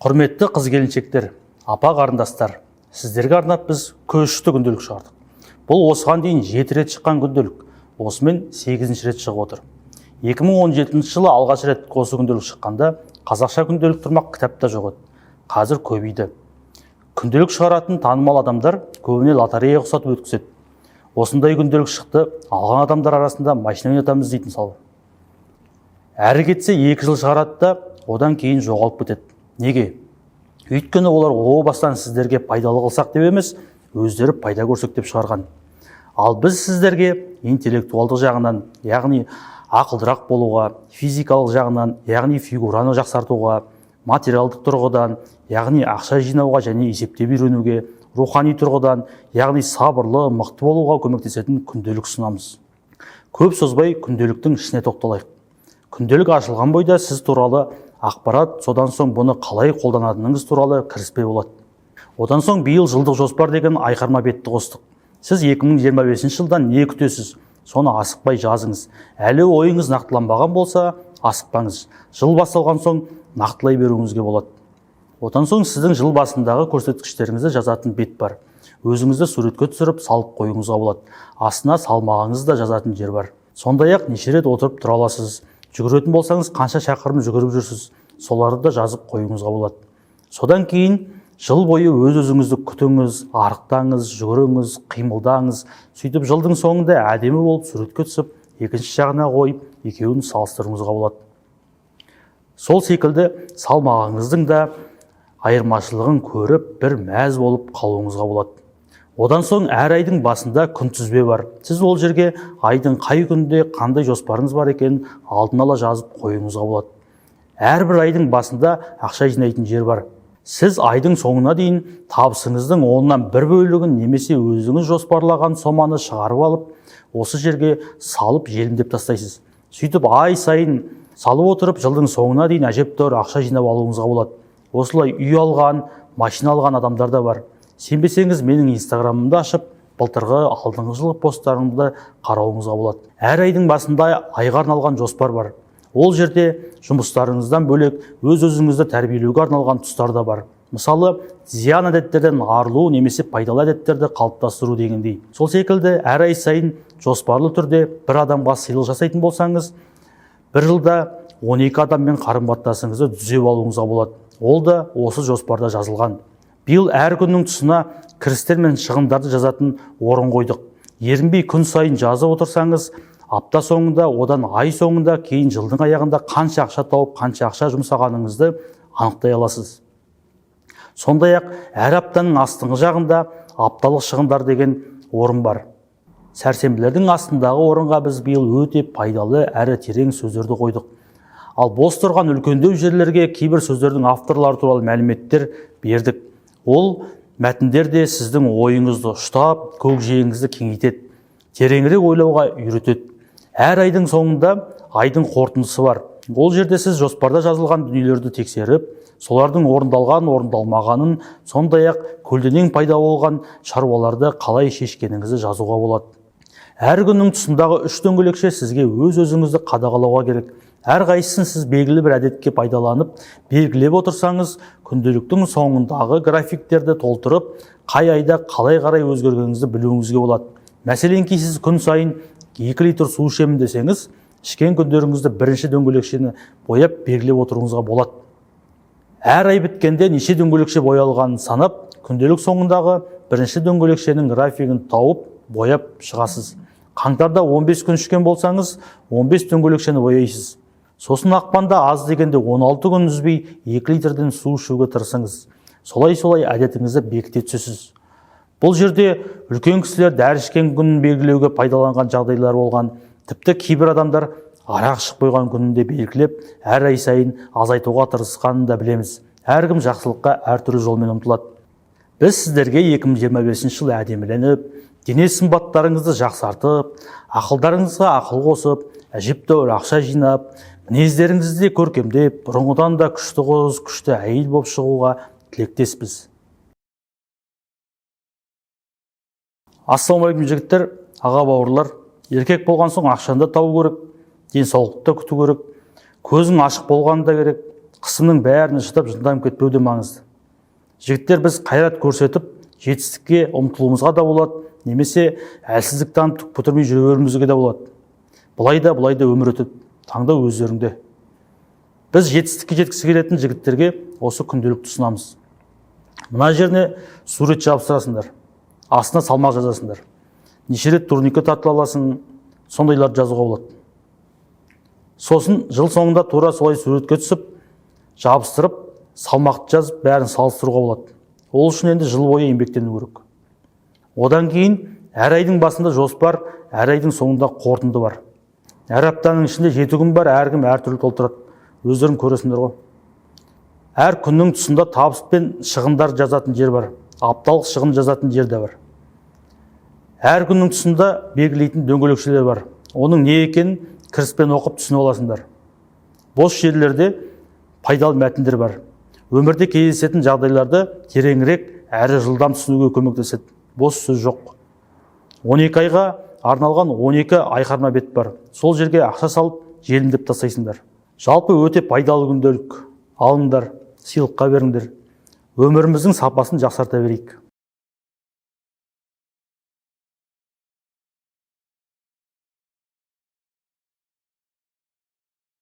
Құрметті қыз-келіншектер, апа-қарындастар, сіздерге арнап біз көшті күнделік шығардық. Бұл осыған дейін 7 рет шыққан күнделік, осымен 8-ші рет шығып отыр. 2017 жылы алғаш рет осы күнделік шыққанда қазақша күнделік тұрмақ кітапта жоқ еді. Қазір көбейді. Күнделік шығаратын танымал адамдар көбіне лотерея ұқсатып өткізеді. Осындай күнделік шықты, алған адамдар арасында машина ойнатамыз дейтін сал. Әрі кетсе 2 жыл шығарады да, одан кейін жоғалып кетеді. Неге? Өйткені олар о бастан сіздерге пайдалы қылсақ деп емес, өздері пайда көрсек деп шығарған. Ал біз сіздерге интеллектуалдық жағынан, яғни ақылдырақ болуға, физикалық жағынан, яғни фигураны жақсартуға, материалдық тұрғыдан, яғни ақша жинауға және есептеп үйренуге, рухани тұрғыдан, яғни сабырлы, мықты болуға көмектесетін күнделік ұсынамыз. Көп созбай күнделіктің ішіне тоқталайық. Күнделік ашылған бойда сіз туралы ақпарат, содан соң бұны қалай қолданатыныңыз туралы кіріспе болады. Одан соң биыл жылдық жоспар деген айқарма бетті қостық. Сіз 2025 жылдан не күтесіз? Соны асықпай жазыңыз. Әлі ойыңыз нақтыланбаған болса, асықпаңыз. Жыл басталған соң нақтылай беруіңізге болады. Одан соң сіздің жыл басындағы көрсеткіштеріңізді жазатын бет бар. Өзіңізді суретке түсіріп салып қоюыңызға болады. Астына салмағыңызды да жазатын жер бар. Сондай-ақ неше рет отырып тұра аласыз. Жүгіретін болсаңыз, қанша шақырым жүгіріп жүрсіз, соларды да жазып қоюыңызға болады. Содан кейін жыл бойы өз-өзіңізді күтіңіз, арықтаңыз, жүгіріңіз, қимылдаңыз. Сөйтіп жылдың соңында әдемі болып суретке түсіп, екінші жағына қойып, екеуін салыстыруыңызға болады. Сол секілді салмағыңыздың да айырмашылығын көріп, бір мәз болып қалуыңызға болады. Одан соң әр айдың басында күнтізбе бар. Сіз ол жерге айдың қай күнде қандай жоспарыңыз бар екенін алдын ала жазып қоюыңызға болады. Әрбір айдың басында ақша жинайтын жер бар. Сіз айдың соңына дейін табысыңыздың 10-нан 1 бөлігін немесе өзіңіз жоспарлаған соманы шығарып алып, осы жерге салып желімдеп тастайсыз. Сөйтіп ай сайын салып отырып, жылдың соңына дейін әжептәуір ақша жинап алуыңызға болады. Осылай үй алған, машина алған адамдар да бар. Сенбесеңіз, менің инстаграмымды ашып, былтырғы алдыңғы жылғы посттарымды қарауыңызға болады. Әр айдың басында айға арналған жоспар бар. Ол жерде жұмыстарыңыздан бөлек өз-өзіңізді тәрбиелеуге арналған тұстар да бар. Мысалы, зиян әдеттерден арылу немесе пайдалы әдеттерді қалыптастыру дегендей. Сол секілді әр ай сайын жоспарлы түрде бір адамға сыйлық жасайтын болсаңыз, бір жылда 12 адаммен қарым-қатынасыңызды түзеп алуыңызға болады. Ол да осы жоспарда жазылған. Биыл әр күннің тұсына кірістер мен шығындарды жазатын орын қойдық. Ерінбей күн сайын жазып отырсаңыз, апта соңында, одан ай соңында, кейін жылдың аяғында қанша ақша тауып, қанша ақша жұмсағаныңызды анықтай аласыз. Сондай-ақ әр аптаның астыңғы жағында апталық шығындар деген орын бар. Сәрсенбілердің астындағы орынға біз биыл өте пайдалы әрі терең сөздерді қойдық. Ал бос тұрған үлкендеу жерлерге кейбір сөздердің авторлары туралы мәліметтер бердік. Ол мәтіндерде сіздің ойыңызды ұштап, көкжиегіңізді кеңейтеді, тереңірек ойлауға үйретеді. Әр айдың соңында айдың қорытындысы бар. Ол жерде сіз жоспарда жазылған дүниелерді тексеріп, солардың орындалған, орындалмағанын, сондай-ақ көлденең пайда болған шаруаларды қалай шешкеніңізді жазуға болады. Әр күннің тұсындағы 3 дөңгелекше сізге өз-өзіңізді қадағалауға керек. Әр қайсысын сіз белгілі бір әдетке пайдаланып, белгілеп отырсаңыз, күнделіктің соңындағы графиктерді толтырып, қай айда қалай қарай өзгергеніңізді білуіңізге болады. Мәселен, сіз күн сайын 2 литр су ішемін десеңіз, ішкен күндеріңізді бірінші дөңгелекшені бояп белгілеп отыруыңызға болады. Әр ай біткенде неше дөңгелекше боялғанын санап, күнделік соңындағы бірінші дөңгелекшенің графигін тауып, бояп шығасыз. Қаңтарда 15 күн ішкен болсаңыз, 15 дөңгелекшені бояйсыз. Сосын ақпанда аз дегенде 16 күн үзбей 2 литрден су ішуге тырысыңыз. Солай-солай әдетіңізді бекіте түсесіз. Бұл жерде үлкен кісілер дәрі ішкен күнін белгілеуге пайдаланған жағдайлар болған. Тіпті кейбір адамдар арақ ішіп қойған күнінде белгілеп, әр ай сайын азайтуға тырысқанын да білеміз. Әркім жақсылыққа әртүрлі жолмен ұмтылады. Біз сіздерге 2025 жыл әдеміленіп, дене сымбаттарыңызды жақсартып, ақылдарыңызға ақыл қосып, әжептәуір ақша жинап, мінездеріңізді көркемдеп, бұрынғыдан да күшті қыз, күшті әйел болып шығуға тілектеспіз. Ассалаумағалейкум жігіттер, аға бауырлар. Еркек болған соң ақшаны да табу керек, денсаулықты күту керек, көзің ашық болғаны да керек, қысымның бәріне шыдап жынданып кетпеу де маңызды. Жігіттер, біз қайрат көрсетіп, жетістікке ұмтылуымызға да болады, немесе әлсіздік танытып бүтірмей жүре беруімізге де болады. Бұлай да өмір өтеді, таңдау өздеріңде. Біз жетістікке жеткісі келетін жігіттерге осы күнделікті ұсынамыз. Мына жеріне сурет жабыстырасыңдар, астына салмақ жазасыңдар. Неше рет турникке тартып аласың, сондайларды жазуға болады. Сосын жыл соңында тура солай суретке түсіп, жабыстырып, салмақты жазып, бәрін салыстыруға болады. Ол үшін енді жыл бойы еңбектену керек. Одан кейін әр айдың басында жоспар, әр айдың соңында қорытынды бар. Әр аптаның ішінде 7 күн бар, әркім әртүрлі толтырады. Өздерің көресіңдер ғой. Әр күннің тұсында табыс пен шығындар жазатын жер бар. Апталық шығын жазатын жер де бар. Әр күннің тұсында белгілейтін дөңгелекшелер бар. Оның не екенін кіріспен оқып түсініп аласыңдар. Бос жерлерде пайдалы мәтіндер бар. Өмірде кездесетін жағдайларды тереңірек әрі жылдам түсінуге көмектеседі. Бос сөз жоқ. 12 айға арналған 12 айқарма бет бар. Сол жерге ақша салып, желімдеп тастайсыңдар. Жалпы өте пайдалы күнделік. Алыңдар, сыйлыққа беріңдер. Өміріміздің сапасын жақсарта берейік.